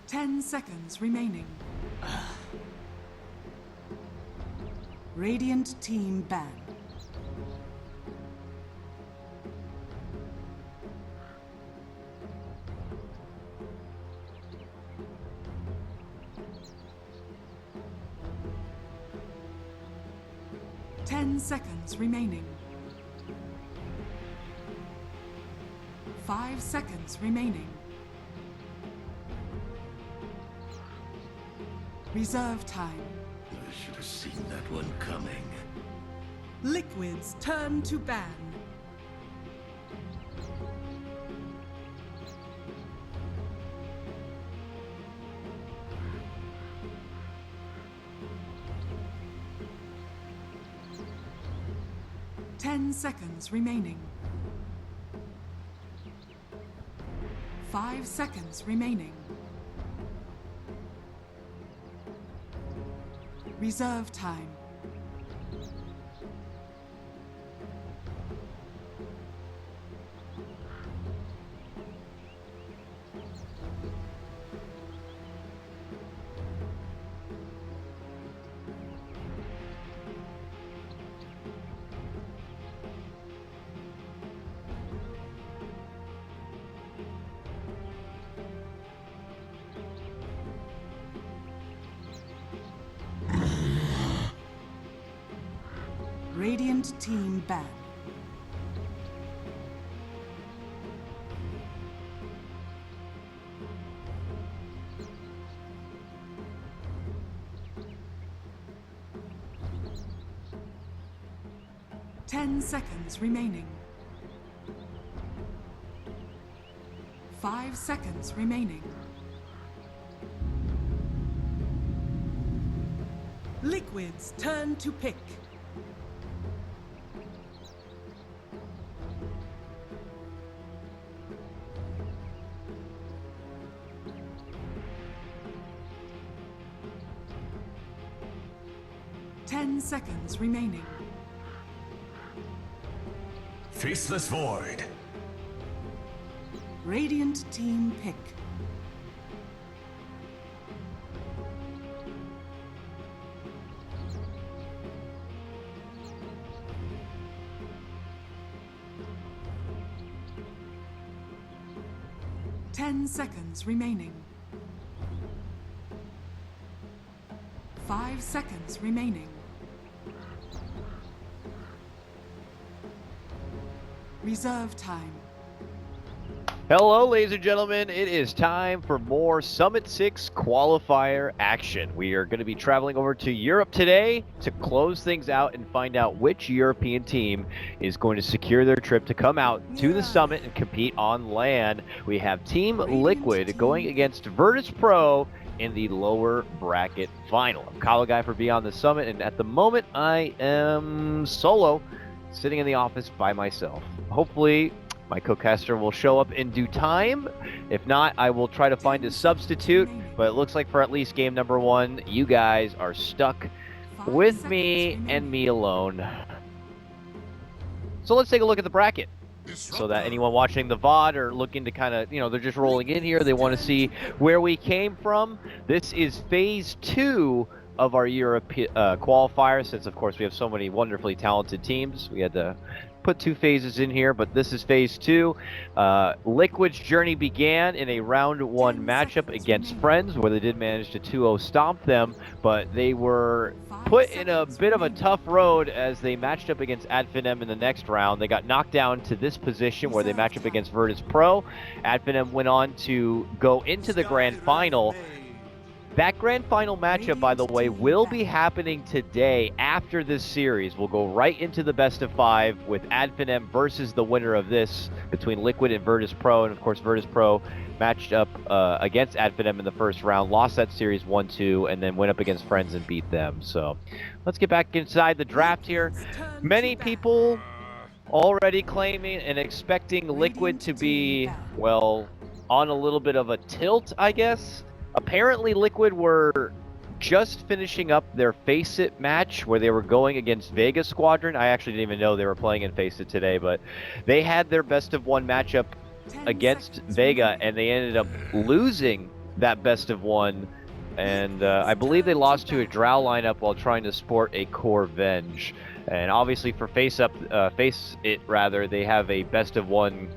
10 seconds remaining. Radiant team ban. Ten seconds remaining. 5 seconds remaining. Reserve time. I should have seen that one coming. Liquid's turn to ban. Ten seconds remaining. 5 seconds remaining. Reserve time. Radiant team ban. Ten seconds remaining. 5 seconds remaining. Liquid's turn to pick. Ten seconds remaining. Faceless Void. Radiant team pick. Ten seconds remaining. 5 seconds remaining. Reserve time. Hello, ladies and gentlemen. It is time for more Summit 6 qualifier action. We are going to be traveling over to Europe today to close things out and find out which European team is going to secure their trip to come out to the summit and compete on land. We have Team Liquid going against Virtus.Pro in the lower bracket final. I'm Kyle Guy for Beyond the Summit, and at the moment I am solo, sitting in the office by myself. Hopefully my co-caster will show up in due time. If not, I will try to find a substitute, but it looks like for at least game number 1, you guys are stuck with me and me alone. So let's take a look at the bracket, so that anyone watching the VOD or looking to kind of, they're just rolling in here, they want to see where we came from. This is phase 2 of our Europe qualifier, since of course we have so many wonderfully talented teams. We had to put 2 phases in here, but this is phase 2. Liquid's journey began in a round 1 matchup against Friends, where they did manage to 2-0 stomp them, but they were put in a bit of a tough road as they matched up against Adfinem in the next round. They got knocked down to this position where they match up against Virtus.Pro. Adfinem went on to go into the grand final. That grand final matchup, by the way, will be happening today after this series. We'll go right into the best of 5 with Adfinem versus the winner of this between Liquid and Virtus.Pro. And of course, Virtus.Pro matched up against Adfinem in the first round, lost that series 1-2, and then went up against Friends and beat them. So let's get back inside the draft here. Many people already claiming and expecting Liquid to be, well, on a little bit of a tilt, I guess. Apparently, Liquid were just finishing up their Face It match where they were going against Vega Squadron. I actually didn't even know they were playing in Face It today, but they had their best of 1 matchup against Vega, and they ended up losing that best of one. And I believe they lost to a Drow lineup while trying to sport a Core Venge. And obviously for Face It rather, they have a best of one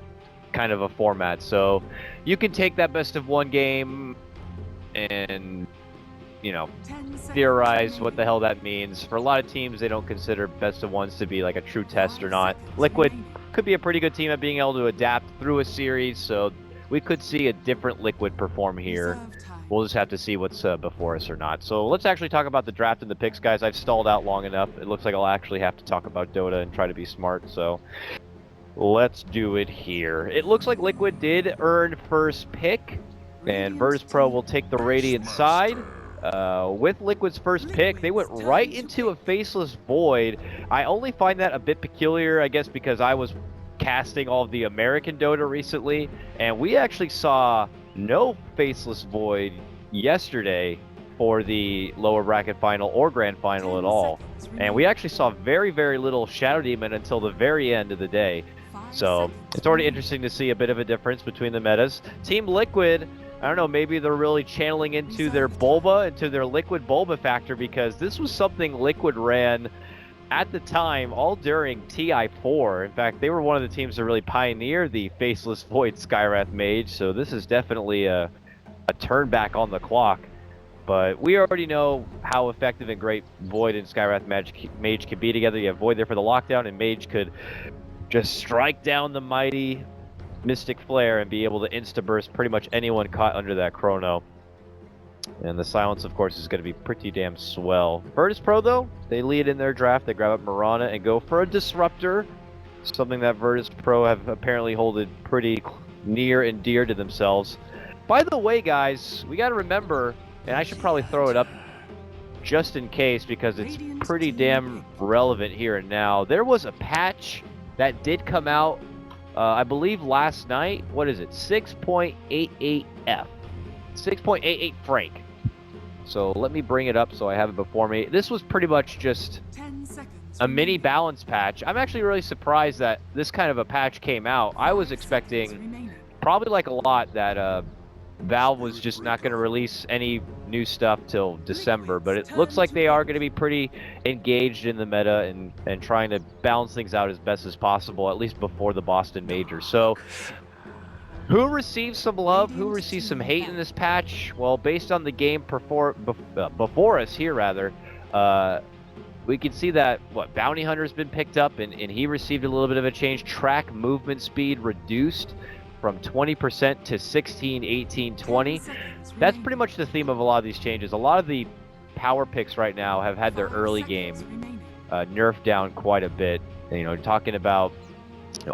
kind of a format. So you can take that best of one game and, you know, theorize what the hell that means. For a lot of teams, they don't consider best of ones to be like a true test or not. Liquid could be a pretty good team at being able to adapt through a series, so we could see a different Liquid perform here. We'll just have to see what's before us or not. So let's actually talk about the draft and the picks, guys. I've stalled out long enough. It looks like I'll actually have to talk about Dota and try to be smart, so let's do it here. It looks like Liquid did earn first pick, and Virtus.Pro will take the Radiant side. With Liquid's first pick, they went right into a Faceless Void. I only find that a bit peculiar, I guess, because I was casting all of the American Dota recently, and we actually saw no Faceless Void yesterday for the lower bracket final or grand final at all. And we actually saw very, very little Shadow Demon until the very end of the day. So it's already interesting to see a bit of a difference between the metas. Team Liquid, I don't know, maybe they're really channeling into their Bulba, into their Liquid Bulba factor, because this was something Liquid ran at the time, all during TI4. In fact, they were one of the teams that really pioneered the Faceless Void Skywrath Mage, so this is definitely a turn back on the clock. But we already know how effective and great Void and Skywrath Mage can be together. You have Void there for the lockdown, and Mage could just strike down the mighty Mystic Flare and be able to insta-burst pretty much anyone caught under that chrono. And the silence, of course, is going to be pretty damn swell. Virtus.Pro, though, they lead in their draft. They grab up Mirana and go for a Disruptor, something that Virtus.Pro have apparently holded pretty near and dear to themselves. By the way, guys, we got to remember, and I should probably throw it up just in case because it's pretty damn relevant here and now. There was a patch that did come out, I believe last night. What is it? 6.88F. 6.88 frank. So let me bring it up so I have it before me. This was pretty much just a mini balance patch. I'm actually really surprised that this kind of a patch came out. I was expecting, probably like a lot, that Valve was just not going to release any new stuff till December, but it looks like they are going to be pretty engaged in the meta and trying to balance things out as best as possible, at least before the Boston Major. So who receives some love, who receives some hate in this patch? Well, based on the game before us here, rather, we can see that, Bounty Hunter's been picked up, and he received a little bit of a change. Track movement speed reduced from 20% to 16, 18, 20. That's pretty much the theme of a lot of these changes. A lot of the power picks right now have had their early game nerfed down quite a bit. You know, talking about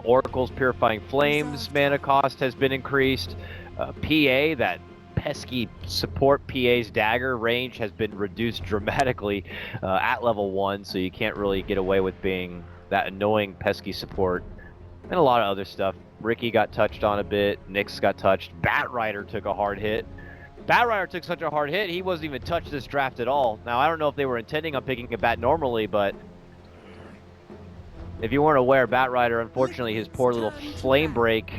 Oracle's Purifying Flames mana cost has been increased. PA, that pesky support PA's dagger range has been reduced dramatically at level 1, so you can't really get away with being that annoying pesky support. And a lot of other stuff. Ricky got touched on a bit. Nyx got touched. Batrider took a hard hit. Batrider took such a hard hit, he wasn't even touched this draft at all. Now, I don't know if they were intending on picking a Bat normally, but if you weren't aware, Batrider, unfortunately, his poor little Flame Break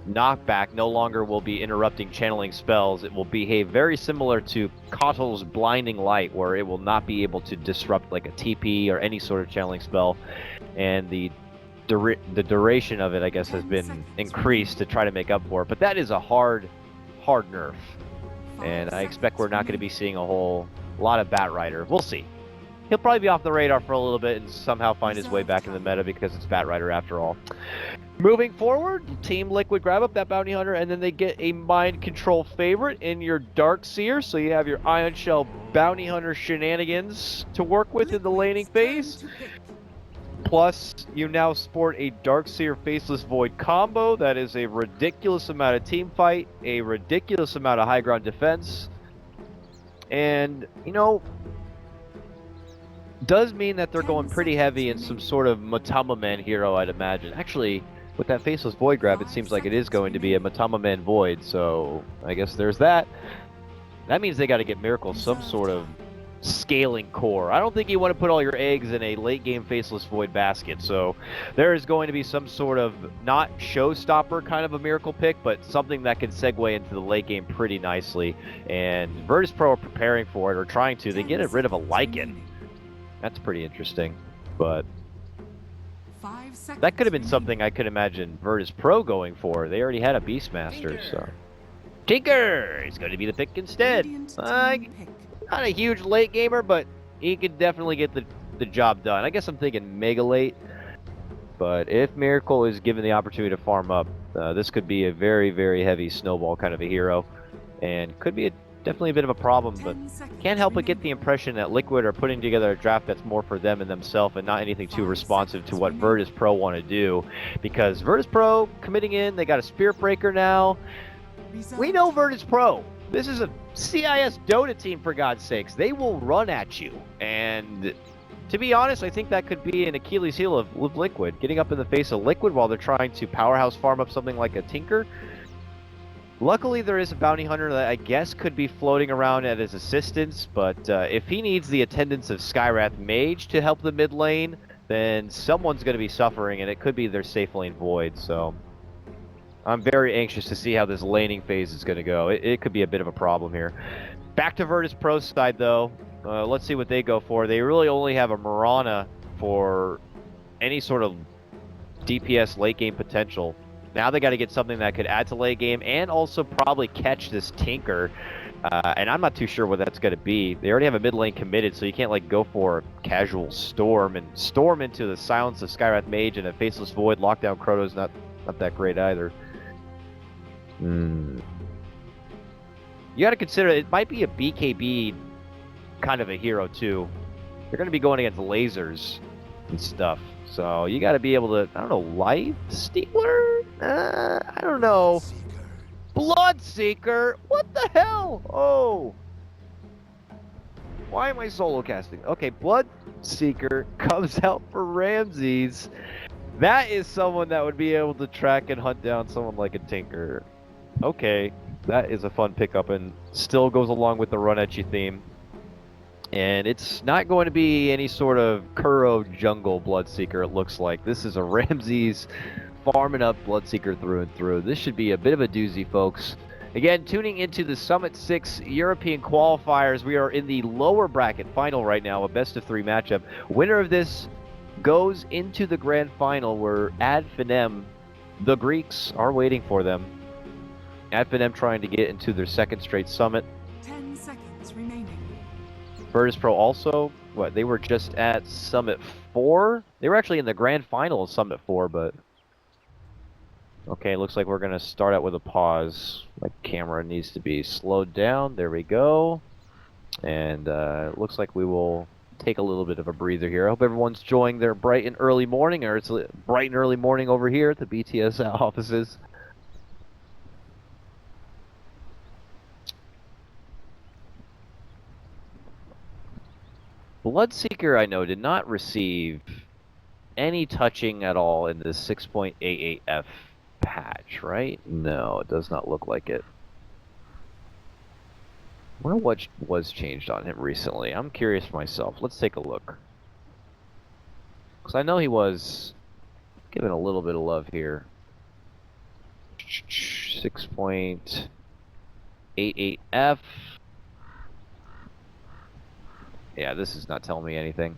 knockback no longer will be interrupting channeling spells. It will behave very similar to Kotal's Blinding Light, where it will not be able to disrupt like a TP or any sort of channeling spell. And the duration of it, I guess, has been increased to try to make up for it. But that is a hard nerf. And I expect we're not going to be seeing a whole lot of Batrider. We'll see. He'll probably be off the radar for a little bit and somehow find his way back in the meta because it's Batrider after all. Moving forward, Team Liquid grab up that Bounty Hunter, and then they get a Mind Control favorite in your Darkseer. So you have your Ion Shell Bounty Hunter shenanigans to work with in the laning phase. Plus, you now sport a Darkseer Faceless Void combo. That is a ridiculous amount of team fight, a ridiculous amount of high ground defense. And, you know, does mean that they're going pretty heavy in some sort of Matama Man hero, I'd imagine. Actually, with that Faceless Void grab, it seems like it is going to be a Matama Man Void, so I guess there's that. That means they got to get Miracle some sort of scaling core. I don't think you want to put all your eggs in a late game Faceless Void basket. So there is going to be some sort of not showstopper kind of a miracle pick, but something that can segue into the late game pretty nicely. And Virtus.Pro are preparing for it, or trying to. They get rid of a Lycan. That's pretty interesting. But 5 seconds that could have been remaining. something I could imagine Virtus.Pro going for. They already had a Beastmaster, so. Tinker is going to be the pick instead. Radiant team pick. Not a huge late gamer, but he could definitely get the job done. I guess I'm thinking mega late. But if Miracle is given the opportunity to farm up, this could be a very, very heavy snowball kind of a hero. And could be definitely a bit of a problem, but 10 seconds can't help but get the remaining. impression that Liquid are putting together a draft that's more for them and themselves and not anything too 5 responsive to seconds what remaining. Virtus.Pro want to do. Because Virtus.Pro committing in, they got a Spirit Breaker now. Reserve We know time. Virtus.Pro. This is a CIS Dota team, for God's sakes. They will run at you. And to be honest, I think that could be an Achilles heel of Liquid. Getting up in the face of Liquid while they're trying to powerhouse farm up something like a Tinker. Luckily, there is a bounty hunter that I guess could be floating around at his assistance. But if he needs the attendance of Skywrath Mage to help the mid lane, then someone's going to be suffering, and it could be their safe lane Void. So I'm very anxious to see how this laning phase is going to go. It could be a bit of a problem here. Back to Virtus.Pro's side, though. Let's see what they go for. They really only have a Mirana for any sort of DPS late game potential. Now they got to get something that could add to late game and also probably catch this Tinker. And I'm not too sure what that's going to be. They already have a mid lane committed, so you can't like go for a casual storm and storm into the silence of Skywrath Mage and a Faceless Void. Lockdown Chrono's not that great either. You got to consider it might be a BKB kind of a hero too. They're going to be going against lasers and stuff, so you got to be able to, I don't know, Life Stealer? I don't know. Bloodseeker? What the hell? Oh. Why am I solo casting? Okay, Bloodseeker comes out for Ramses. That is someone that would be able to track and hunt down someone like a Tinker. Okay, that is a fun pickup and still goes along with the run at you theme. And it's not going to be any sort of Kuro jungle Bloodseeker, it looks like. This is a Ramses farming up Bloodseeker through and through. This should be a bit of a doozy, folks. Again, tuning into the Summit 6 European qualifiers. We are in the lower bracket final right now, a best-of-3 matchup. Winner of this goes into the grand final where Ad Finem, the Greeks, are waiting for them. Ad Finem trying to get into their second straight summit. 10 seconds remaining. Virtus.Pro also, what, they were just at Summit 4? They were actually in the grand final of Summit 4, but... Okay, looks like we're going to start out with a pause. My camera needs to be slowed down. There we go. And it looks like we will take a little bit of a breather here. I hope everyone's enjoying their bright and early morning, or it's bright and early morning over here at the BTS offices. Bloodseeker, I know, did not receive any touching at all in the 6.88F patch, right? No, it does not look like it. I wonder what was changed on him recently. I'm curious myself. Let's take a look. Because I know he was given a little bit of love here. 6.88F. Yeah, this is not telling me anything.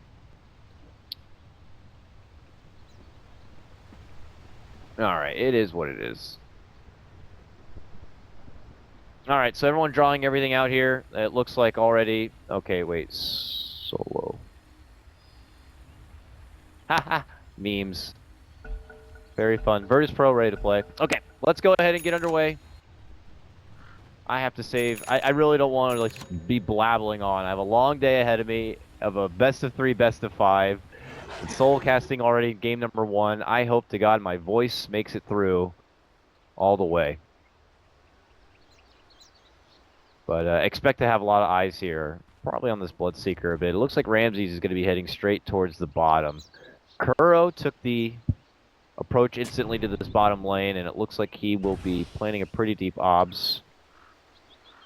Alright, it is what it is. Alright, so everyone drawing everything out here. It looks like already... Okay, wait. Solo. Haha. Memes. Very fun. Virtus.Pro ready to play. Okay, let's go ahead and get underway. I have to save. I really don't want to like be blabbling on. I have a long day ahead of me of a best-of-3, best-of-5. Soul casting already game number 1. I hope to God my voice makes it through all the way. But expect to have a lot of eyes here. Probably on this Bloodseeker a bit. It looks like Ramses is going to be heading straight towards the bottom. Kuro took the approach instantly to this bottom lane, and it looks like he will be planning a pretty deep obs.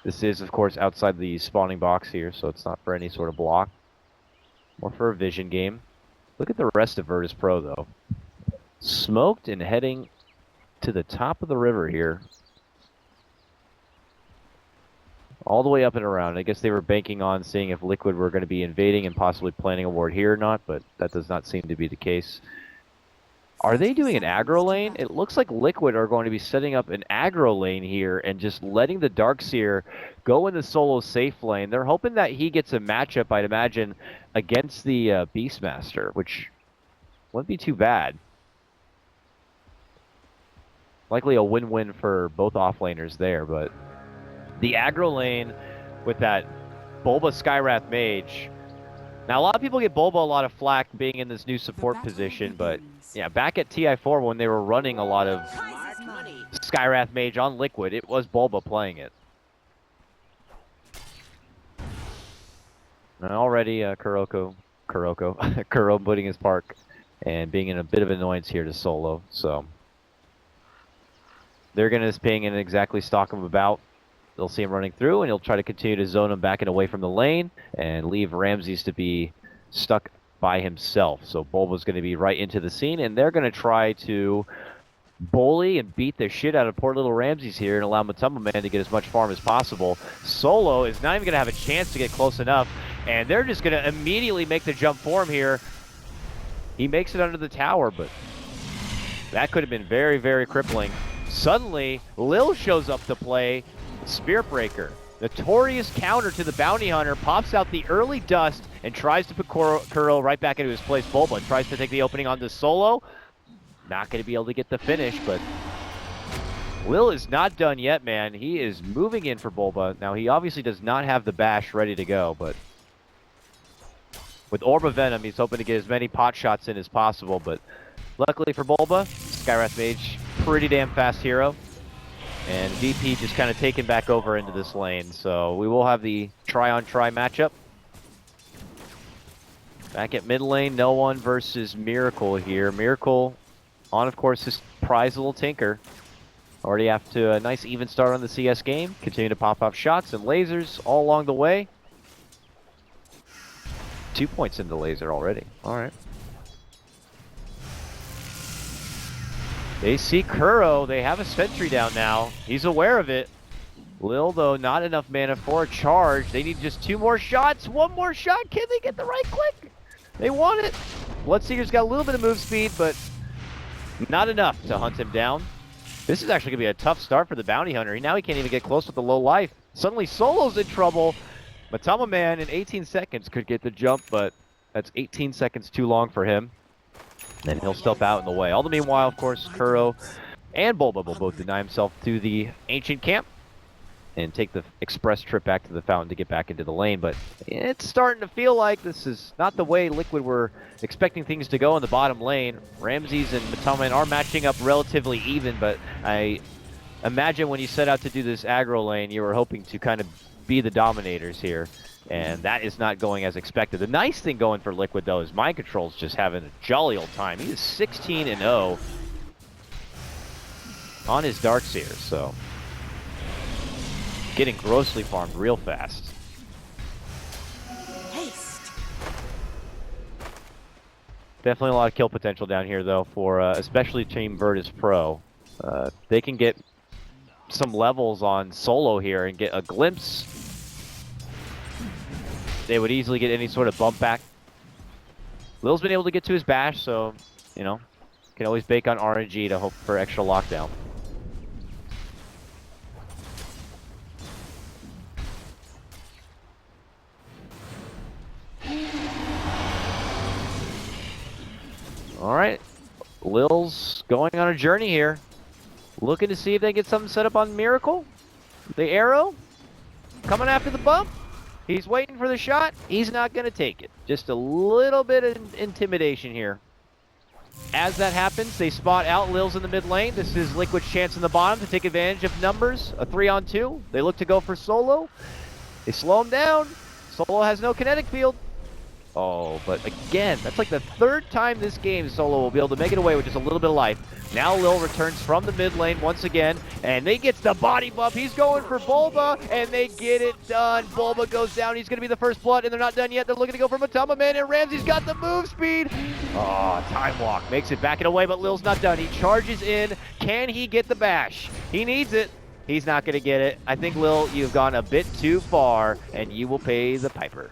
This is, of course, outside the spawning box here, so it's not for any sort of block. More for a vision game. Look at the rest of Virtus.Pro, though. Smoked and heading to the top of the river here. All the way up and around. I guess they were banking on seeing if Liquid were going to be invading and possibly planning a ward here or not, but that does not seem to be the case. Are they doing an aggro lane? It looks like Liquid are going to be setting up an aggro lane here and just letting the Darkseer go in the solo safe lane. They're hoping that he gets a matchup, I'd imagine, against the Beastmaster, which wouldn't be too bad. Likely a win-win for both offlaners there, but the aggro lane with that Bulba Skywrath Mage. Now, a lot of people get Bulba a lot of flack being in this new support position, but yeah, back at TI4 when they were running a lot of Skywrath Mage on Liquid, it was Bulba playing it. And already Kuro putting his park and being in a bit of annoyance here to solo, so they're going to ping and exactly stalk him about. They'll see him running through, and he'll try to continue to zone him back and away from the lane and leave Ramses to be stuck by himself. So Bulba's going to be right into the scene, and they're going to try to bully and beat the shit out of poor little Ramses here and allow Matamba Man to get as much farm as possible. Solo is not even going to have a chance to get close enough, and they're just going to immediately make the jump for him here. He makes it under the tower, but that could have been very, very crippling. Suddenly, Lil shows up to play. Spirit Breaker, notorious counter to the Bounty Hunter, pops out the early dust and tries to put Kuro right back into his place. Bulba tries to take the opening on the solo. Not going to be able to get the finish, but Lil is not done yet, man. He is moving in for Bulba. Now, he obviously does not have the bash ready to go, but with Orb of Venom, he's hoping to get as many pot shots in as possible, but luckily for Bulba, Skywrath Mage, pretty damn fast hero. And VP just kind of taken back over into this lane. So we will have the try-on-try matchup. Back at mid lane, no one versus Miracle here. Miracle on, of course, his prize little Tinker. Already after a nice even start on the CS game. Continue to pop off shots and lasers all along the way. 2 points into laser already. All right. They see Kuro. They have a sentry down now. He's aware of it. Lil, though, not enough mana for a charge. They need just 2 more shots. 1 more shot. Can they get the right click? They want it. Bloodseeker's got a little bit of move speed, but not enough to hunt him down. This is actually going to be a tough start for the Bounty Hunter. Now he can't even get close with the low life. Suddenly Solo's in trouble. Matama Man in 18 seconds could get the jump, but that's 18 seconds too long for him. And he'll step out in the way. All the meanwhile, of course, Kuro and Bulba will both deny himself to the ancient camp and take the express trip back to the fountain to get back into the lane. But it's starting to feel like this is not the way Liquid were expecting things to go in the bottom lane. Ramses and Matama are matching up relatively even, but I imagine when you set out to do this aggro lane, you were hoping to kind of be the dominators here. And that is not going as expected. The nice thing going for Liquid, though, is Mind Control's just having a jolly old time. He is 16-0 on his Darkseer, so getting grossly farmed real fast. Haste. Definitely a lot of kill potential down here, though, for especially Team Virtus.Pro. They can get some levels on Solo here and get a glimpse. They would easily get any sort of bump back. Lil's been able to get to his bash, so, you know, can always bake on RNG to hope for extra lockdown. All right, Lil's going on a journey here. Looking to see if they get something set up on Miracle. The arrow coming after the bump. He's waiting for the shot. He's not going to take it. Just a little bit of intimidation here. As that happens, they spot out Lil's in the mid lane. This is Liquid's chance in the bottom to take advantage of numbers. A 3-on-2. They look to go for Solo. They slow him down. Solo has no kinetic field. Oh, but again, that's like the third time this game Solo will be able to make it away with just a little bit of life. Now Lil returns from the mid lane once again, and they gets the body buff. He's going for Bulba, and they get it done. Bulba goes down. He's going to be the first blood, and they're not done yet. They're looking to go for Matama Man, and Ramsey's got the move speed. Oh, time walk. Makes it back and away, but Lil's not done. He charges in. Can he get the bash? He needs it. He's not going to get it. I think, Lil, you've gone a bit too far, and you will pay the piper.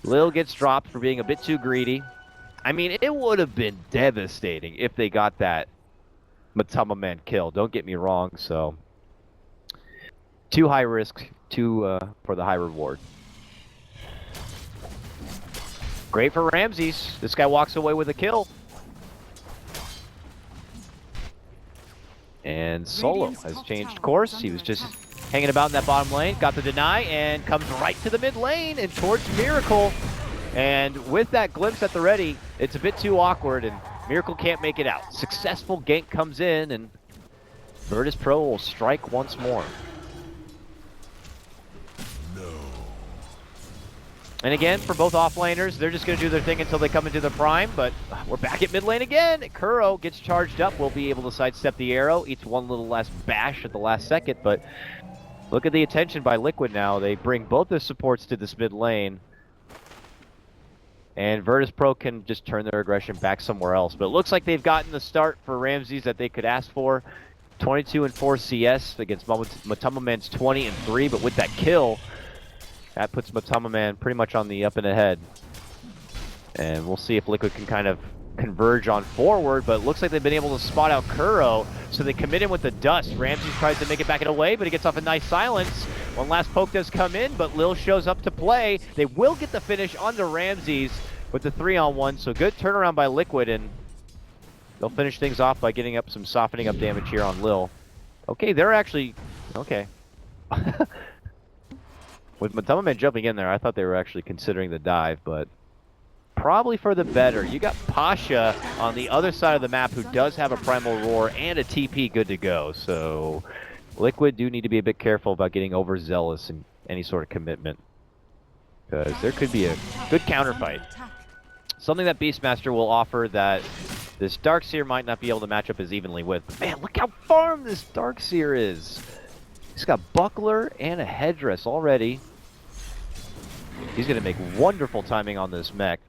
Lil gets dropped for being a bit too greedy. I mean, it would have been devastating if they got that Matama Man kill. Don't get me wrong, so too high risk for the high reward. Great for Ramses. This guy walks away with a kill. And Solo has changed course. He was just hanging about in that bottom lane, got the deny, and comes right to the mid lane and towards Miracle. And with that glimpse at the ready, it's a bit too awkward, and Miracle can't make it out. Successful gank comes in, and Virtus.Pro will strike once more. And again, for both offlaners, they're just going to do their thing until they come into the prime, but we're back at mid lane again. Kuro gets charged up, will be able to sidestep the arrow, eats one little last bash at the last second, but look at the attention by Liquid now. They bring both their supports to this mid lane, and Virtus.Pro can just turn their aggression back somewhere else. But it looks like they've gotten the start for Ramses that they could ask for. 22 and 4 CS against Matama Man's 20 and 3, but with that kill, that puts Matama Man pretty much on the up and ahead. And we'll see if Liquid can kind of converge on forward, but it looks like they've been able to spot out Kuro, so they commit him with the dust. Ramses tries to make it back and away, but he gets off a nice silence. One last poke does come in, but Lil shows up to play. They will get the finish onto Ramses with the 3-on-1, so good turnaround by Liquid, and they'll finish things off by getting up some softening up damage here on Lil. Okay, they're actually... okay. With Matama Man jumping in there, I thought they were actually considering the dive, but probably for the better. You got Pasha on the other side of the map who does have a Primal Roar and a TP good to go, so Liquid do need to be a bit careful about getting overzealous in any sort of commitment, because there could be a good counterfight. Something that Beastmaster will offer that this Darkseer might not be able to match up as evenly with. But man, look how farmed this Darkseer is. He's got Buckler and a Headdress already. He's going to make wonderful timing on this mech.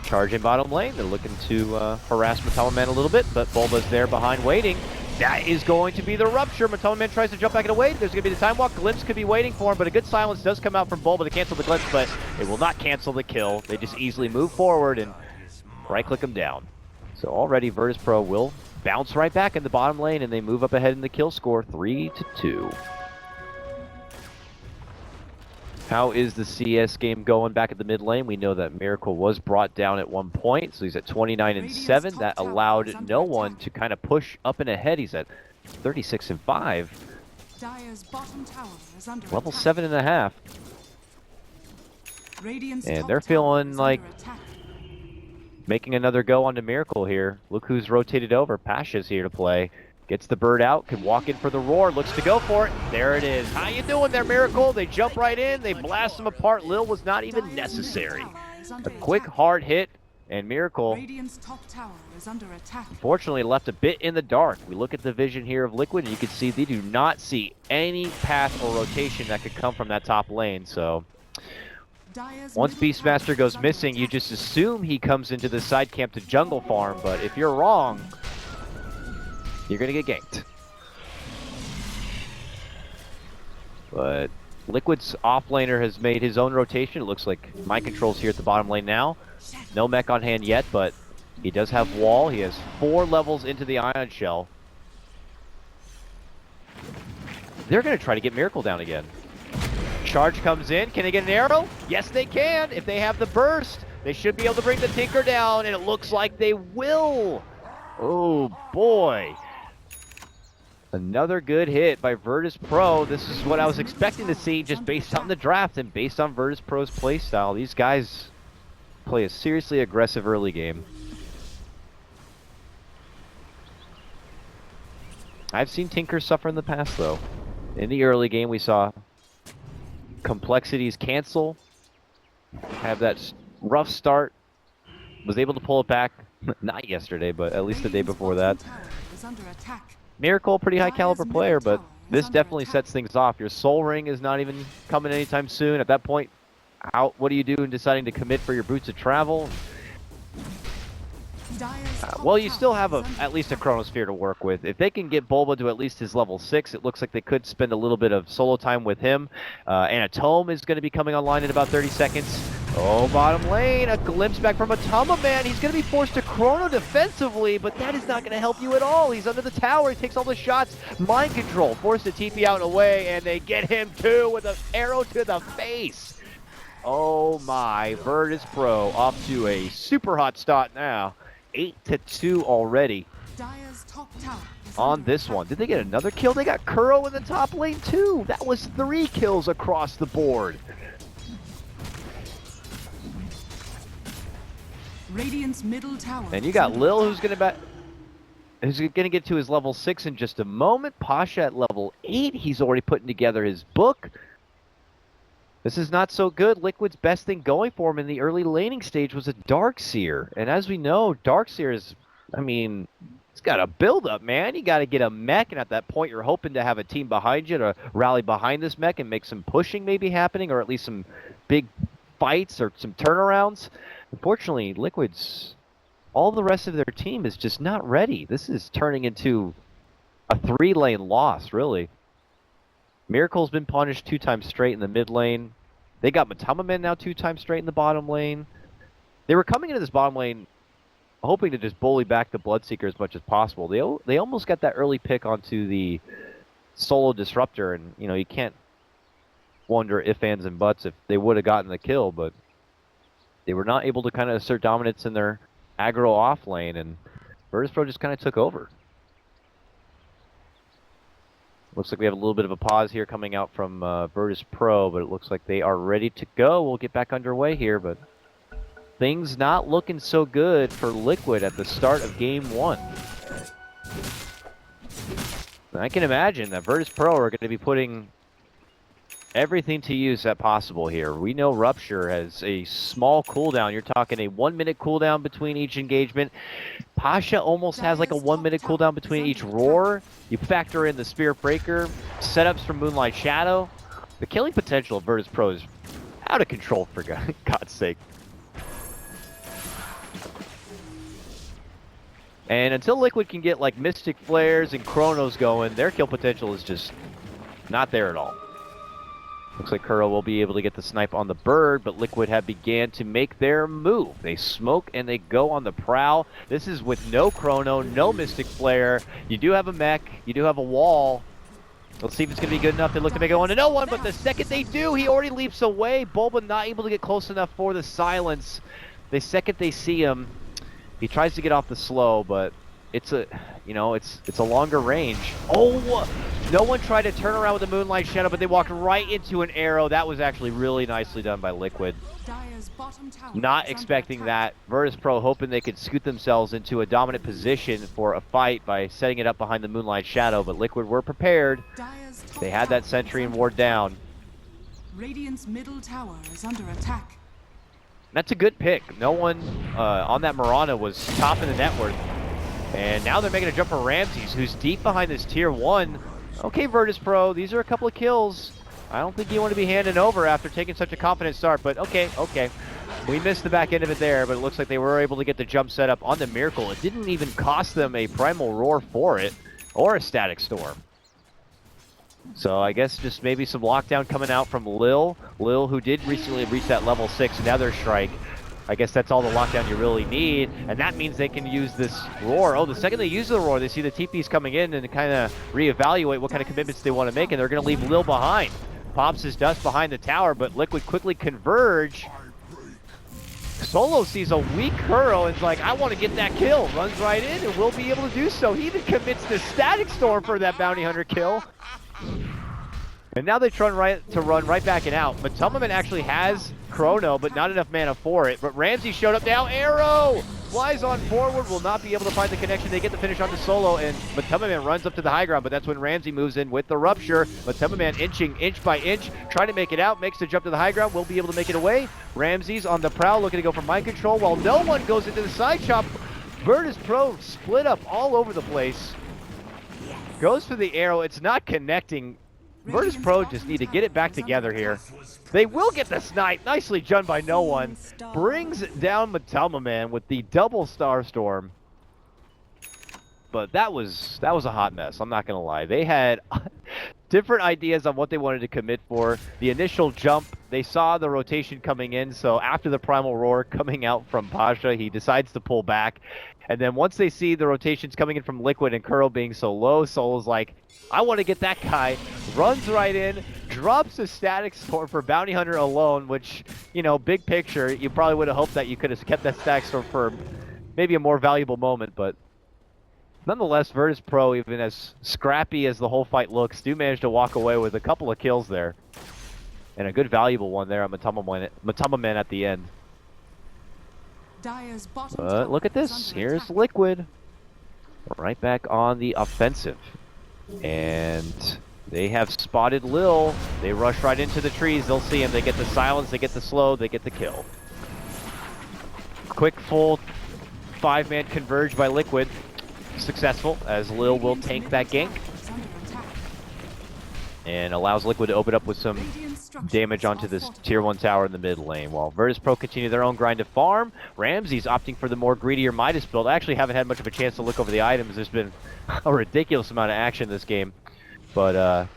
Charge in bottom lane. They're looking to harass Matama Man a little bit, but Bulba's there behind waiting. That is going to be the rupture. Matama Man tries to jump back and away. There's going to be the time walk. Glimpse could be waiting for him, but a good silence does come out from Bulba to cancel the glimpse, but it will not cancel the kill. They just easily move forward and right-click him down. So already Virtus.Pro will bounce right back in the bottom lane, and they move up ahead in the kill score, 3-2. How is the CS game going back at the mid lane? We know that Miracle was brought down at one point, so he's at 29 and 7. That allowed no one to kind of push up and ahead. He's at 36 and 5. Level 7.5. And they're feeling like making another go onto Miracle here. Look who's rotated over. Pasha's here to play. Gets the bird out, can walk in for the roar, looks to go for it. There it is. How you doing there, Miracle? They jump right in, they blast them apart. Lil was not even necessary. A quick, hard hit, and Miracle, unfortunately, left a bit in the dark. We look at the vision here of Liquid, and you can see they do not see any path or rotation that could come from that top lane, so... Once Beastmaster goes missing, you just assume he comes into the side camp to jungle farm, but if you're wrong, you're going to get ganked. But Liquid's offlaner has made his own rotation. It looks like Mind Control's here at the bottom lane now. No mech on hand yet, but he does have wall. He has 4 levels into the Ion Shell. They're going to try to get Miracle down again. Charge comes in. Can they get an arrow? Yes, they can. If they have the burst, they should be able to bring the Tinker down, and it looks like they will. Oh, boy. Another good hit by Virtus.Pro. This is what I was expecting to see just based on the draft and based on Virtus.Pro's playstyle. These guys play a seriously aggressive early game. I've seen Tinker suffer in the past, though. In the early game, we saw complexities cancel. Have that rough start. Was able to pull it back. Not yesterday, but at least the day before that. Miracle, pretty high caliber player, but this definitely sets things off. Your soul ring is not even coming anytime soon. At that point, what do you do in deciding to commit for your boots of travel? Well, you still have at least a Chronosphere to work with. If they can get Bulba to at least his level 6, it looks like they could spend a little bit of solo time with him. And a Tome is going to be coming online in about 30 seconds. Oh, bottom lane, a glimpse back from Atama, man. He's going to be forced to Chrono defensively, but that is not going to help you at all. He's under the tower. He takes all the shots. Mind control, forced to TP out and away, and they get him too with an arrow to the face. Oh my, Virtus.Pro off to a super hot start now. 8-2 already on this one. Did they get another kill? They got Kuro in the top lane too. That was 3 kills across the board. Radiant's middle tower. And you got Lil who's gonna get to his level 6 in just a moment. Pasha at level 8. He's already putting together his book. This is not so good. Liquid's best thing going for him in the early laning stage was a Darkseer. And as we know, Darkseer is, I mean, it's got a build-up, man. You got to get a mech, and at that point, you're hoping to have a team behind you to rally behind this mech and make some pushing maybe happening, or at least some big fights or some turnarounds. Unfortunately, Liquid's, all the rest of their team is just not ready. This is turning into a 3-lane loss, really. Miracle's been punished 2 times straight in the mid lane. They got Matamamen now 2 times straight in the bottom lane. They were coming into this bottom lane hoping to just bully back the Bloodseeker as much as possible. They almost got that early pick onto the solo disruptor, and you know, you can't wonder if, ands, and buts if they would have gotten the kill, but they were not able to kind of assert dominance in their aggro off lane, and Virtus.Pro just kind of took over. Looks like we have a little bit of a pause here coming out from Virtus.Pro, but it looks like they are ready to go. We'll get back underway here, but things not looking so good for Liquid at the start of Game 1. I can imagine that Virtus.Pro are going to be putting everything to use that possible here. We know Rupture has a small cooldown. You're talking a 1-minute cooldown between each engagement. Pasha almost has like a 1-minute cooldown between each roar. You factor in the Spirit Breaker, setups from Moonlight Shadow. The killing potential of Virtus.Pro is out of control, for God's sake. And until Liquid can get like Mystic Flares and Chronos going, their kill potential is just not there at all. Looks like Kuro will be able to get the snipe on the bird, but Liquid have began to make their move. They smoke and they go on the prowl. This is with no Chrono, no Mystic Flare. You do have a mech, you do have a wall. Let's see if it's going to be good enough. They look to make it 1-1, but the second they do, he already leaps away. Bulba not able to get close enough for the silence. The second they see him, he tries to get off the slow, but it's a, you know, it's a longer range. Oh, no one tried to turn around with the Moonlight Shadow, but they walked right into an arrow. That was actually really nicely done by Liquid. Not expecting that. Virtus.Pro hoping they could scoot themselves into a dominant position for a fight by setting it up behind the Moonlight Shadow, but Liquid were prepared. They had that sentry and ward down. Radiant's middle tower is under attack. That's a good pick. No one on that Mirana was top in the net worth. And now they're making a jump for Ramses, who's deep behind this tier 1. Okay, Virtus.Pro, these are a couple of kills. I don't think you want to be handing over after taking such a confident start, but okay. We missed the back end of it there, but it looks like they were able to get the jump set up on the Miracle. It didn't even cost them a Primal Roar for it, or a Static Storm. So I guess just maybe some lockdown coming out from Lil, who did recently reach that level 6 Nether Strike. I guess that's all the lockdown you really need, and that means they can use this Roar. Oh, the second they use the Roar, they see the TPs coming in and kind of reevaluate what kind of commitments they want to make, and they're going to leave Lil behind. Pops his dust behind the tower, but Liquid quickly converge. Solo sees a weak Kuro and is like, I want to get that kill. Runs right in and will be able to do so. He even commits the Static Storm for that Bounty Hunter kill. And now they run right back and out. Matamamen actually has Chrono, but not enough mana for it. But Ramsey showed up now. Arrow! flies on forward, will not be able to find the connection. They get the finish onto Solo, and Matamaman runs up to the high ground, but that's when Ramsey moves in with the rupture. Matamaman inching inch by inch, trying to make it out, makes the jump to the high ground, will be able to make it away. Ramsey's on the prowl, looking to go for mind control, while no one goes into the side chop. Virtus.Pro split up all over the place. Goes for the arrow, it's not connecting. Virtus.Pro just need to get it back together here. They will get the snipe. Nicely done by no one. Brings down Matamaman with the double star storm. But that was a hot mess. I'm not gonna lie. They had different ideas on what they wanted to commit for. The initial jump, they saw the rotation coming in. So after the primal roar coming out from Pasha, he decides to pull back. And then once they see the rotations coming in from Liquid and Kuro being so low, Solo's like, I want to get that guy. Runs right in, drops a static storm for Bounty Hunter alone, which, you know, big picture, you probably would have hoped that you could have kept that static storm for maybe a more valuable moment, but nonetheless, Virtus.Pro, even as scrappy as the whole fight looks, do manage to walk away with a couple of kills there. And a good valuable one there on Matamaman at the end. Dire's bottom But look at this. Here's Liquid. Right back on the offensive. And they have spotted Lil. They rush right into the trees. They'll see him. They get the silence. They get the slow. They get the kill. Quick full 5-man converge by Liquid. Successful, as Lil will tank that gank. And allows Liquid to open up with some damage onto this tier 1 tower in the mid lane. While Virtus.Pro continue their own grind to farm, Ramsey's opting for the more greedier Midas build. I actually haven't had much of a chance to look over the items. There's been a ridiculous amount of action in this game. But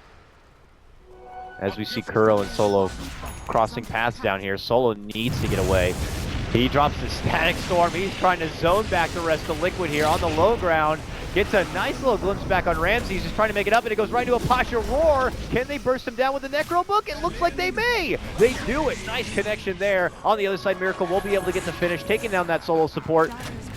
as we see Kuro and Solo crossing paths down here, Solo needs to get away. He drops the static storm. He's trying to zone back the rest of Liquid here on the low ground. Gets a nice little glimpse back on Ramsey. He's just trying to make it up, and it goes right into a Pasha Roar. Can they burst him down with the Necro Book? It looks like they may. They do it. Nice connection there. On the other side, Miracle will be able to get the finish, taking down that Solo support.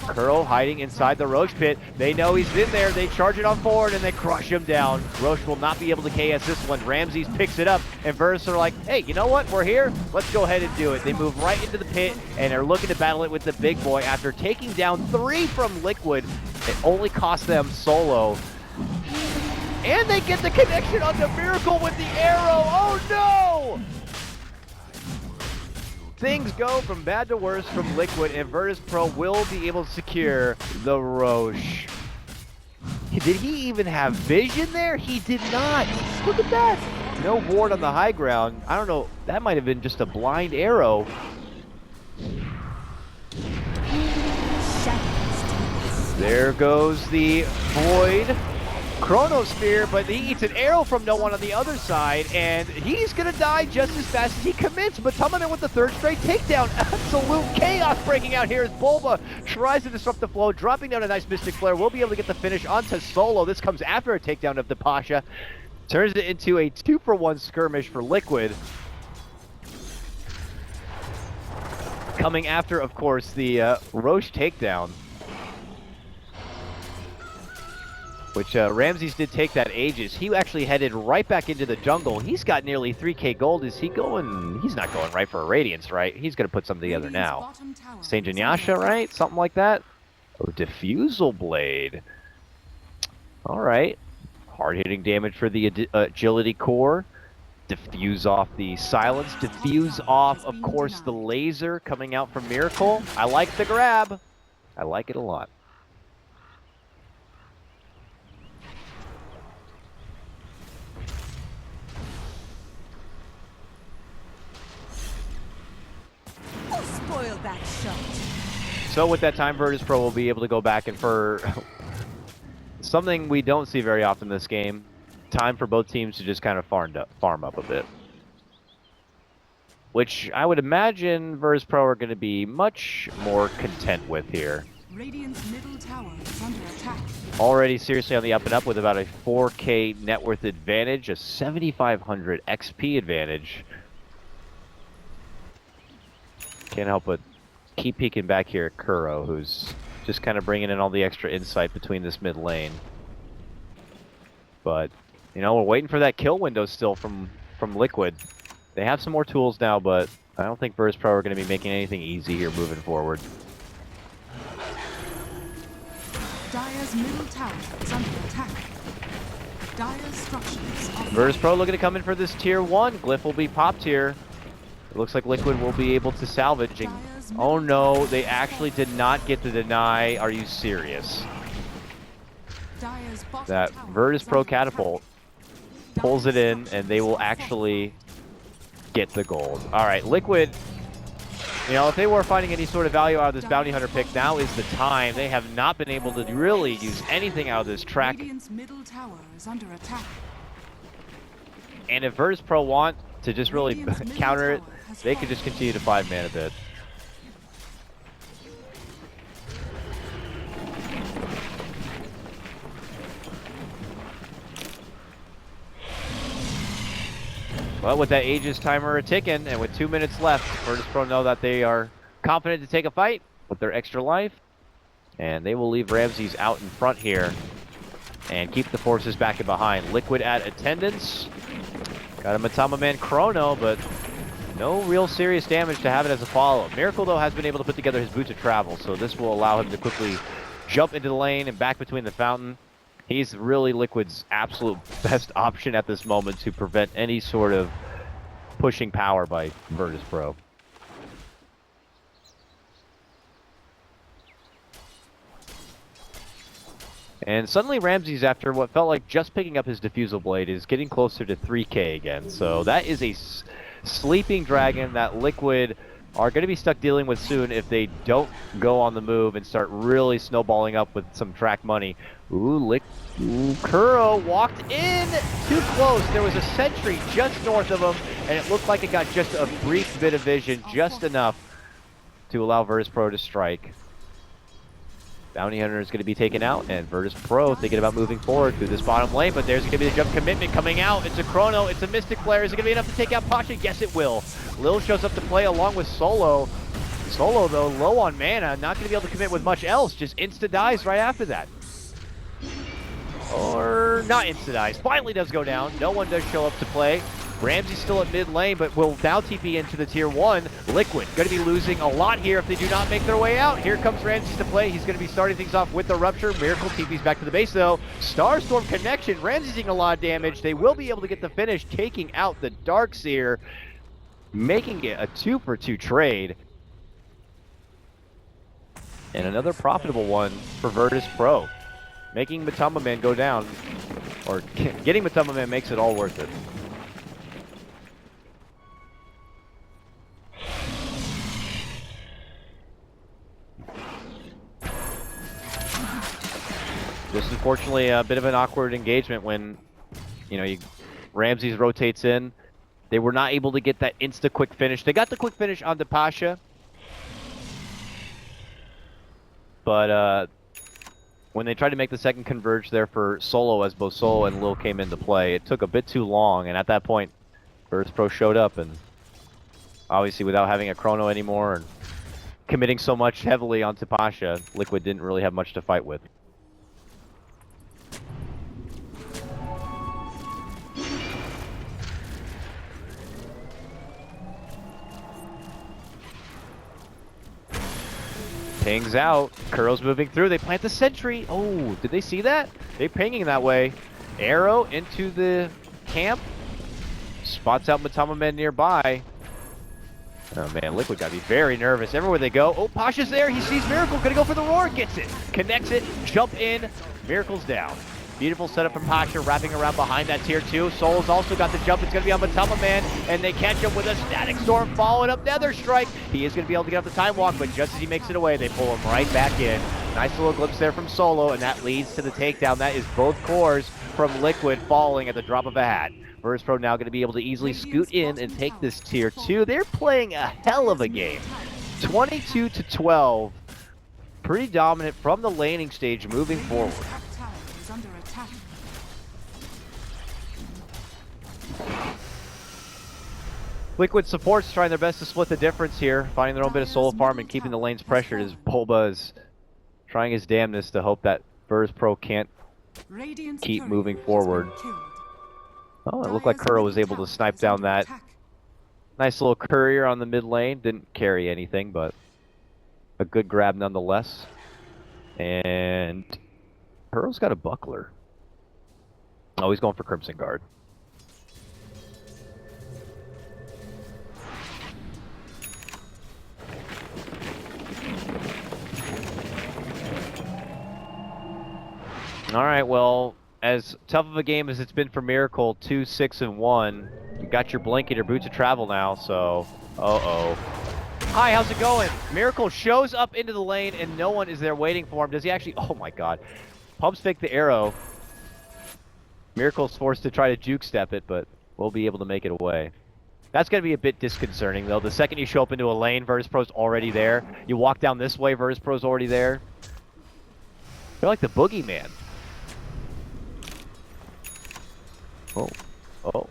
Kuro hiding inside the Roche pit. They know he's in there. They charge it on forward, and they crush him down. Roche will not be able to KS this one. Ramses picks it up, and Virtus are like, hey, you know what? We're here. Let's go ahead and do it. They move right into the pit, and are looking to battle it with the big boy after taking down 3 from Liquid. It only cost them Solo. And they get the connection on the Miracle with the arrow. Oh, no! Things go from bad to worse from Liquid, and Virtus.Pro will be able to secure the Roche. Did he even have vision there? He did not. Look at that. No ward on the high ground. I don't know. That might have been just a blind arrow. There goes the Void Chronosphere, but he eats an arrow from no one on the other side, and he's gonna die just as fast as he commits. But Matamaman with the 3rd straight takedown. Absolute chaos breaking out here as Bulba tries to disrupt the flow, dropping down a nice Mystic Flare. Will be able to get the finish onto Solo. This comes after a takedown of the Pasha. Turns it into a 2-for-1 skirmish for Liquid. Coming after, of course, the Roche takedown. Which Ramses did take that Aegis. He actually headed right back into the jungle. He's got nearly 3k gold. Is he going? He's not going right for a Radiance, right? He's going to put something together now. St. Janyasha, right? Something like that? Oh, Diffusal Blade. All right. Hard-hitting damage for the Agility Core. Diffuse off the Silence. Diffuse off, of course, the Laser coming out from Miracle. I like the grab. I like it a lot. Spoil that shot. So with that time, Virtus.Pro will be able to go back and for something we don't see very often in this game, time for both teams to just kind of farm up a bit. Which I would imagine Virtus.Pro are going to be much more content with here. Radiant's middle tower is under attack. Already seriously on the up and up with about a 4k net worth advantage, a 7,500 XP advantage. Can't help but keep peeking back here at Kuro, who's just kind of bringing in all the extra insight between this mid lane. But, you know, we're waiting for that kill window still from Liquid. They have some more tools now, but I don't think Virtus.Pro are going to be making anything easy here moving forward. Dire's middle tower is under attack. Dire's structures are Virtus.Pro looking to come in for this tier 1. Glyph will be popped here. It looks like Liquid will be able to salvage. Oh no, they actually did not get the deny. Are you serious? Dire's bottom That tower Virtus.Pro is under catapult attack. pulls it in, Dire's and they will structures are actually get the gold. All right, Liquid, you know, if they were finding any sort of value out of this bounty hunter pick, now is the time. They have not been able to really use anything out of this track. Radiant's middle tower is under attack. And if Virtus.Pro want to just really Radiant's middle counter it, tower has they could fallen. just continue to 5-mana bid. Well, with that Aegis timer a-ticking, and with 2 minutes left, Virtus.Pro know that they are confident to take a fight with their extra life. And they will leave Ramses out in front here and keep the forces back and behind. Liquid at attendance. Got a Matama Man Chrono, but no real serious damage to have it as a follow-up. Miracle, though, has been able to put together his Boot of Travel, so this will allow him to quickly jump into the lane and back between the fountain. He's really Liquid's absolute best option at this moment to prevent any sort of pushing power by Virtus.Pro. And suddenly Ramses, after what felt like just picking up his Diffusal Blade, is getting closer to 3k again. So that is a sleeping dragon that Liquid are going to be stuck dealing with soon if they don't go on the move and start really snowballing up with some track money. Ooh, Kuro walked in too close. There was a sentry just north of him, and it looked like it got just a brief bit of vision, just enough to allow Virtus.Pro to strike. Bounty Hunter is going to be taken out, and Virtus.Pro thinking about moving forward through this bottom lane, but there's going to be the jump commitment coming out. It's a Chrono, it's a Mystic Flare. Is it going to be enough to take out Pasha? Yes, it will. Lil shows up to play along with Solo. Solo, though, low on mana, not going to be able to commit with much else. Just insta-dies right after that. Or not insta-dies. Finally does go down. No one does show up to play. Ramsey's still at mid lane, but will now TP into the tier 1. Liquid going to be losing a lot here if they do not make their way out. Here comes Ramses to play. He's going to be starting things off with the Rupture. Miracle TP's back to the base, though. Starstorm connection. Ramsey's taking a lot of damage. They will be able to get the finish, taking out the Darkseer, making it a 2-for-2 trade. And another profitable one for Virtus.Pro. Making Matama Man go down, or getting Matama Man makes it all worth it. Just unfortunately a bit of an awkward engagement when, you know, Ramses rotates in. They were not able to get that insta-quick finish. They got the quick finish on Pasha, but when they tried to make the second converge there for Solo, as both Solo and Lil came into play, it took a bit too long, and at that point, Virtus.Pro showed up, and obviously without having a Chrono anymore and committing so much heavily onto Pasha, Liquid didn't really have much to fight with. Pings out. Kuro's moving through. They plant the sentry. Oh, did they see that? They're pinging that way. Arrow into the camp. Spots out Matama Men nearby. Oh man, Liquid gotta be very nervous everywhere they go. Oh, Pasha's there. He sees Miracle. Gonna go for the roar. Gets it. Connects it. Jump in. Miracle's down. Beautiful setup from Pasha, wrapping around behind that tier 2. Soul's also got the jump. It's going to be on Matama Man, and they catch him with a Static Storm, following up Nether Strike. He is going to be able to get up the Time Walk, but just as he makes it away, they pull him right back in. Nice little glimpse there from Solo, and that leads to the takedown. That is both cores from Liquid falling at the drop of a hat. Virtus.Pro now going to be able to easily scoot in and take this tier 2. They're playing a hell of a game. 22-12. Pretty dominant from the laning stage moving forward. Liquid supports trying their best to split the difference here, finding their own bit of solo farm and keeping the lanes pressured as Bulba is trying his damnedest to hope that Virtus.Pro can't keep moving forward. Oh, it looked like Kuro was able to snipe down that nice little courier on the mid lane. Didn't carry anything, but a good grab nonetheless. And Pearl's got a buckler. Oh, he's going for Crimson Guard. All right, well, as tough of a game as it's been for Miracle, 2, 6, and 1. You got your blink and your boots of travel now, so uh-oh. Hi, how's it going? Miracle shows up into the lane and no one is there waiting for him. Does he actually? Oh my god. Pumps fake the arrow. Miracle's forced to try to juke step it, but we'll be able to make it away. That's going to be a bit disconcerting, though. The second you show up into a lane, Virtus.Pro's already there. You walk down this way, Virtus.Pro's already there. They're like the boogeyman. Oh. Oh.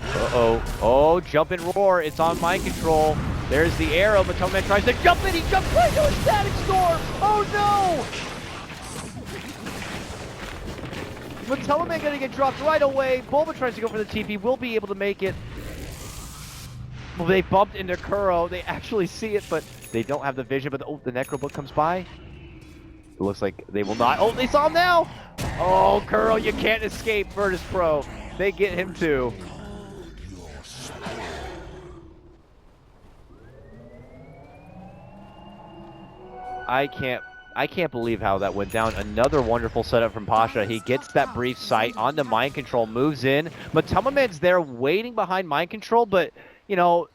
Uh-oh. Oh, jump and roar. It's on mind control. There's the arrow. Matoman tries to jump in. He jumps right into a static storm. Oh, no! Matoman going to get dropped right away. Bulba tries to go for the TP. Will be able to make it. Well, they bumped into Kuro. They actually see it, but they don't have the vision. But the Necro Book comes by. It looks like they will not. Oh, they saw him now! Oh, Kuro, you can't escape Virtus.Pro. They get him too. I can't believe how that went down. Another wonderful setup from Pasha. He gets that brief sight onto mind control, moves in. Matomaman's there waiting behind mind control, but, you know,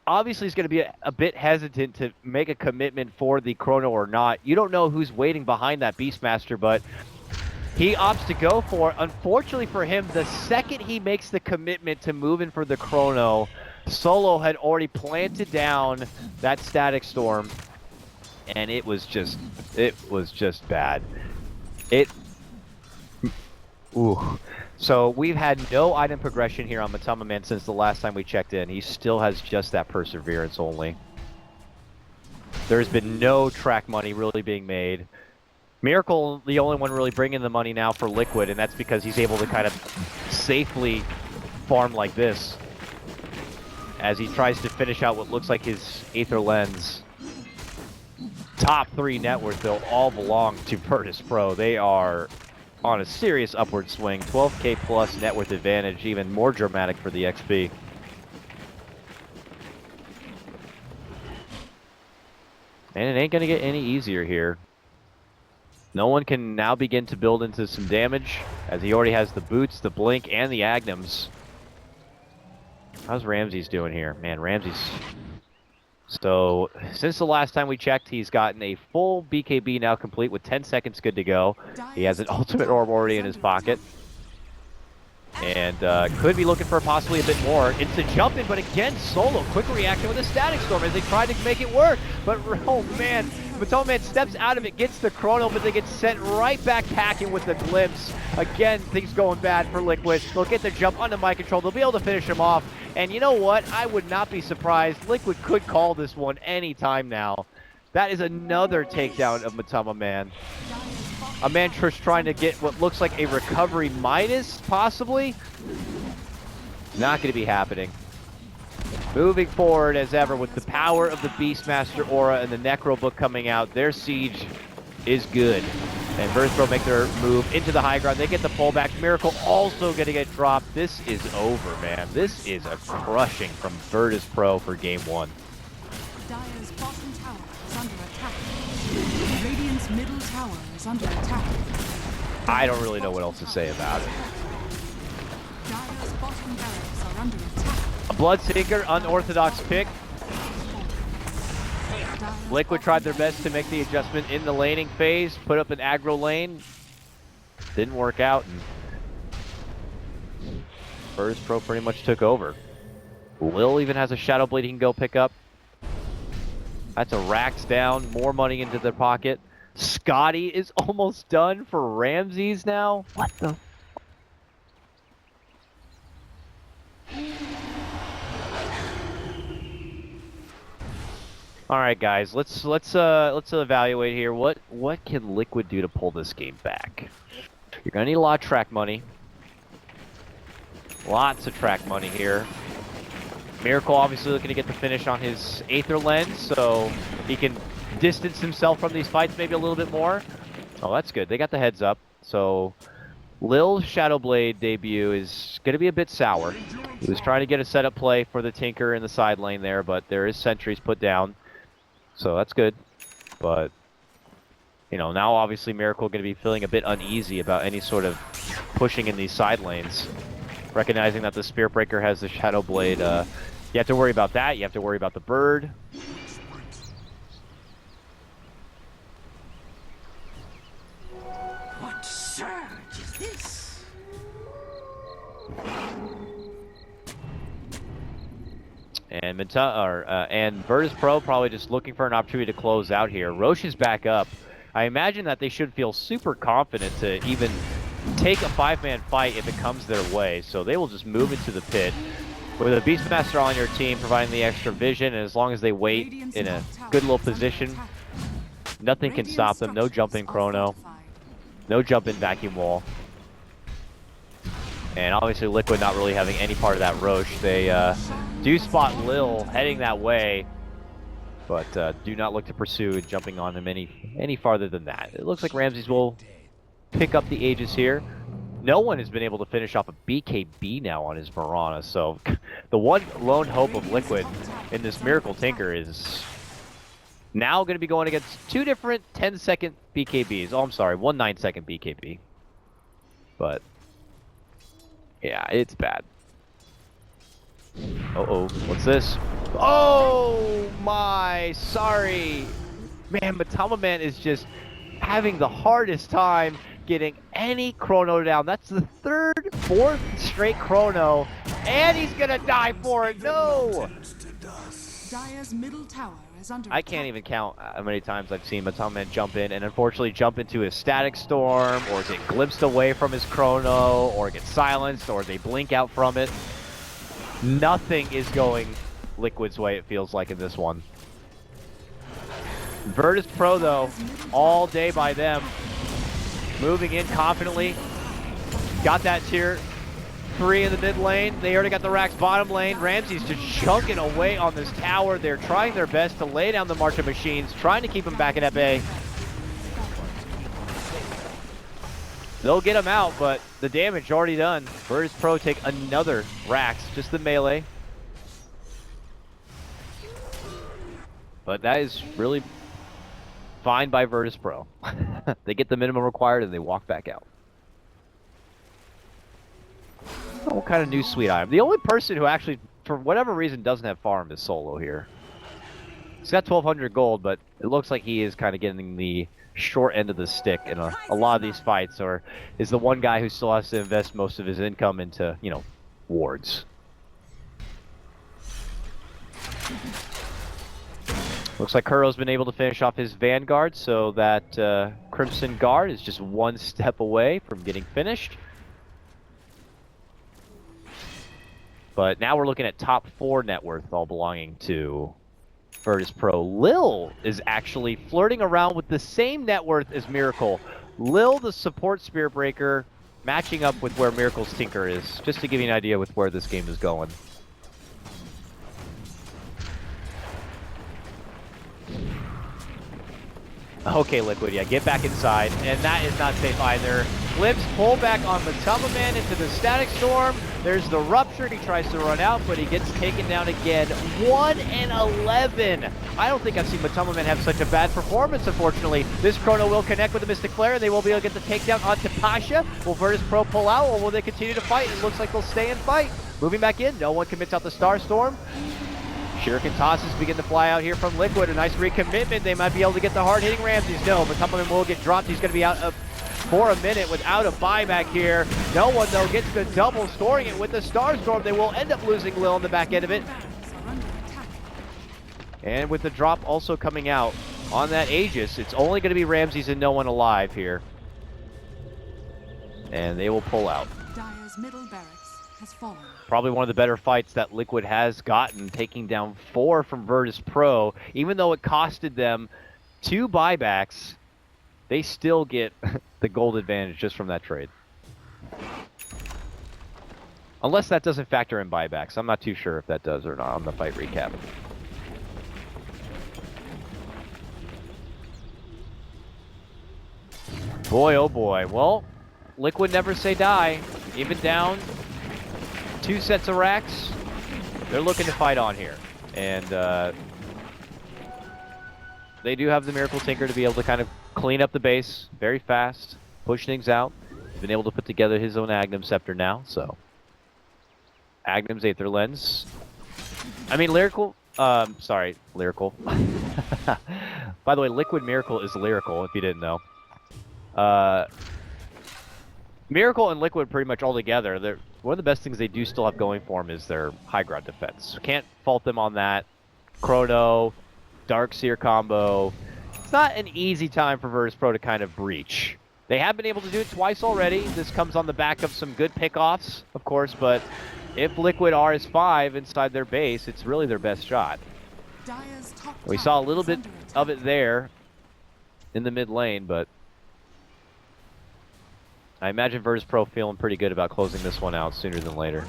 obviously he's going to be a bit hesitant to make a commitment for the chrono or not. You don't know who's waiting behind that Beastmaster, but he opts to go for it. Unfortunately for him, the second he makes the commitment to move in for the chrono, Solo had already planted down that static storm. And it was just bad. Ooh. So we've had no item progression here on Matomaman since the last time we checked in. He still has just that perseverance only. There's been no track money really being made. Miracle, the only one really bringing the money now for Liquid, and that's because he's able to kind of safely farm like this as he tries to finish out what looks like his Aether Lens. Top 3 net worth, though, all belong to Virtus.Pro. They are on a serious upward swing. 12k plus net worth advantage, even more dramatic for the XP. And it ain't going to get any easier here. No one can now begin to build into some damage, as he already has the boots, the blink, and the Agnums. How's Ramses doing here? Man, Ramses... So, since the last time we checked, he's gotten a full BKB now complete with 10 seconds good to go. He has an ultimate orb already in his pocket. And could be looking for possibly a bit more. It's a jump in, but again, Solo, quick reaction with a static storm as they try to make it work. But, oh man, Matoman steps out of it, gets the chrono, but they get sent right back packing with the glimpse. Again, things going bad for Liquid. They'll get the jump onto mind control. They'll be able to finish him off. And you know what? I would not be surprised. Liquid could call this one anytime now. That is another takedown of Matomaman. A man trying to get what looks like a recovery Midas, possibly. Not going to be happening. Moving forward as ever with the power of the Beastmaster aura and the Necro Book coming out. Their siege is good. And Virtus.Pro make their move into the high ground. They get the pullback. Miracle also going to get dropped. This is over, man. This is a crushing from Virtus.Pro for game 1. Dire's bottom tower is under attack. Radiant's middle tower is under attack. I don't really know what else to say about it. Dire's bottom barracks are under attack. A Bloodseeker, unorthodox pick. Liquid tried their best to make the adjustment in the laning phase, put up an aggro lane. Didn't work out, and Virtus.Pro pretty much took over. Lil even has a Shadow Blade he can go pick up. That's a Rax down, more money into their pocket. Scotty is almost done for Ramses now. What the? All right, guys, let's evaluate here. What can Liquid do to pull this game back? You're gonna need a lot of track money. Lots of track money here. Miracle obviously looking to get the finish on his Aether Lens, so he can distance himself from these fights maybe a little bit more. Oh, that's good. They got the heads up. So Lil's Shadowblade debut is going to be a bit sour. He was trying to get a setup play for the Tinker in the side lane there, but there is sentries put down. So that's good. But, you know, now obviously Miracle going to be feeling a bit uneasy about any sort of pushing in these side lanes. Recognizing that the Spirit Breaker has the Shadowblade, you have to worry about that. You have to worry about the bird. What surge is this? And Virtus.Pro probably just looking for an opportunity to close out here. Roche is back up. I imagine that they should feel super confident to even take a 5-man fight if it comes their way. So they will just move into the pit with a Beastmaster on your team providing the extra vision, and as long as they wait in a good little position, nothing can stop them. No jump in chrono, no jump in vacuum wall. And obviously Liquid not really having any part of that Roche. They do spot Lil heading that way, but do not look to pursue jumping on him any farther than that. It looks like Ramses will pick up the Aegis here. No one has been able to finish off a BKB now on his Mirana, so the one lone hope of Liquid in this Miracle Tinker is now going to be going against two different 10-second BKBs. Oh, I'm sorry, one 9-second BKB. But yeah, it's bad. Uh-oh, what's this? Oh my, sorry. Man, Matama Man is just having the hardest time getting any chrono down. That's the fourth straight chrono, and he's gonna die for it. No! Dire's middle tower is under I can't even count how many times I've seen Matama Man jump in and unfortunately jump into a static storm, or get glimpsed away from his chrono, or get silenced, or they blink out from it. Nothing is going Liquid's way, it feels like, in this one. Virtus.Pro, though, all day by them. Moving in confidently. Got that tier 3 in the mid lane. They already got the Rax bottom lane. Ramses just chunking away on this tower. They're trying their best to lay down the March of Machines, trying to keep him back at bay. They'll get him out, but the damage already done. Virtus.Pro take another Rax, just the melee. But that is really fine by Virtus.Pro. They get the minimum required and they walk back out. What kind of new sweet item? The only person who actually, for whatever reason, doesn't have farm is Solo here. He's got 1,200 gold, but it looks like he is kind of getting the short end of the stick in a lot of these fights, or is the one guy who still has to invest most of his income into, you know, wards. Looks like Kuro's been able to finish off his Vanguard, so that Crimson Guard is just one step away from getting finished. But now we're looking at top 4 net worth, all belonging to Virtus.Pro. Lil is actually flirting around with the same net worth as Miracle. Lil, the support Spirit Breaker, matching up with where Miracle's Tinker is, just to give you an idea with where this game is going. Okay, Liquid, yeah, get back inside. And that is not safe either. Flips, pull back on Matama Man into the Static Storm. There's the Rupture. He tries to run out, but he gets taken down again. 1-11. I don't think I've seen Matama Man have such a bad performance, unfortunately. This Chrono will connect with the Mystic Flare, and they will be able to get the takedown onto Pasha. Will Virtus.Pro pull out, or will they continue to fight? It looks like they'll stay and fight. Moving back in, no one commits out the Star Storm. Shuriken tosses begin to fly out here from Liquid. A nice recommitment. They might be able to get the hard-hitting Ramses. No, but Matama Man will get dropped. He's going to be out for a minute without a buyback here. No one, though, gets the double, scoring it with the Star Storm. They will end up losing Lil on the back end of it. And with the drop also coming out on that Aegis, it's only going to be Ramses and no one alive here. And they will pull out. Dire's middle barracks has fallen. Probably one of the better fights that Liquid has gotten, taking down 4 from Virtus.Pro. Even though it costed them 2 buybacks, they still get the gold advantage just from that trade. Unless that doesn't factor in buybacks. I'm not too sure if that does or not on the fight recap. Boy, oh boy. Well, Liquid never say die. Even down 2 sets of racks, they're looking to fight on here. And they do have the Miracle Tinker to be able to kind of clean up the base very fast, push things out. Been able to put together his own Agnum Scepter now, so. Agnum's Aether Lens. I mean, Lyrical, sorry, Lyrical. By the way, Liquid Miracle is lyrical, if you didn't know. Miracle and Liquid pretty much all together. One of the best things they do still have going for them is their high ground defense. Can't fault them on that. Chrono, Darkseer combo. It's not an easy time for Virtus.Pro to kind of breach. They have been able to do it twice already. This comes on the back of some good pickoffs, of course, but if Liquid are as 5 inside their base, it's really their best shot. Dire's top We saw a tower little is bit under attack. of it there in the mid lane, but I imagine Virtus.Pro feeling pretty good about closing this one out sooner than later.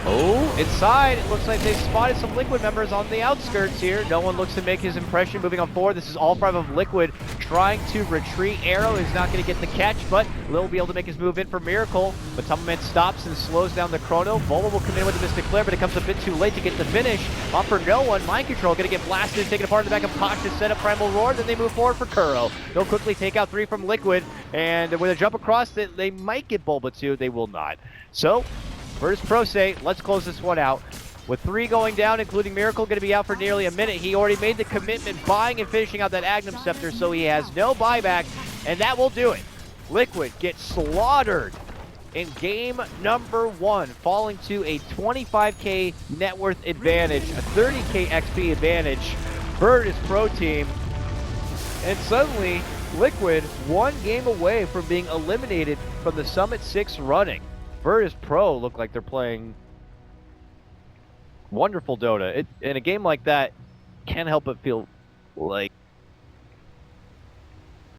Oh, inside, it looks like they spotted some Liquid members on the outskirts here. No one looks to make his impression. Moving on forward, this is all 5 of Liquid trying to retreat. Arrow is not going to get the catch, but Lil will be able to make his move in for Miracle. But Tumbleman stops and slows down the Chrono. Vola will come in with the Mystic Flare, but it comes a bit too late to get the finish. Off for no one. Mind Control going to get blasted, taken apart in the back of Koch to set up Primal Roar. Then they move forward for Kuro. They'll quickly take out 3 from Liquid, and with a jump across, they might get bo3. They will not. So, Virtus.Pro say, let's close this one out. With 3 going down, including Miracle, going to be out for nearly a minute. He already made the commitment, buying and finishing out that Agnum Scepter, so he has no buyback, and that will do it. Liquid gets slaughtered in game number 1, falling to a 25k net worth advantage, a 30k XP advantage. Virtus.Pro team, and suddenly Liquid 1 game away from being eliminated from the Summit 6 running. Virtus.Pro look like they're playing wonderful Dota. In a game like that, can't help but feel like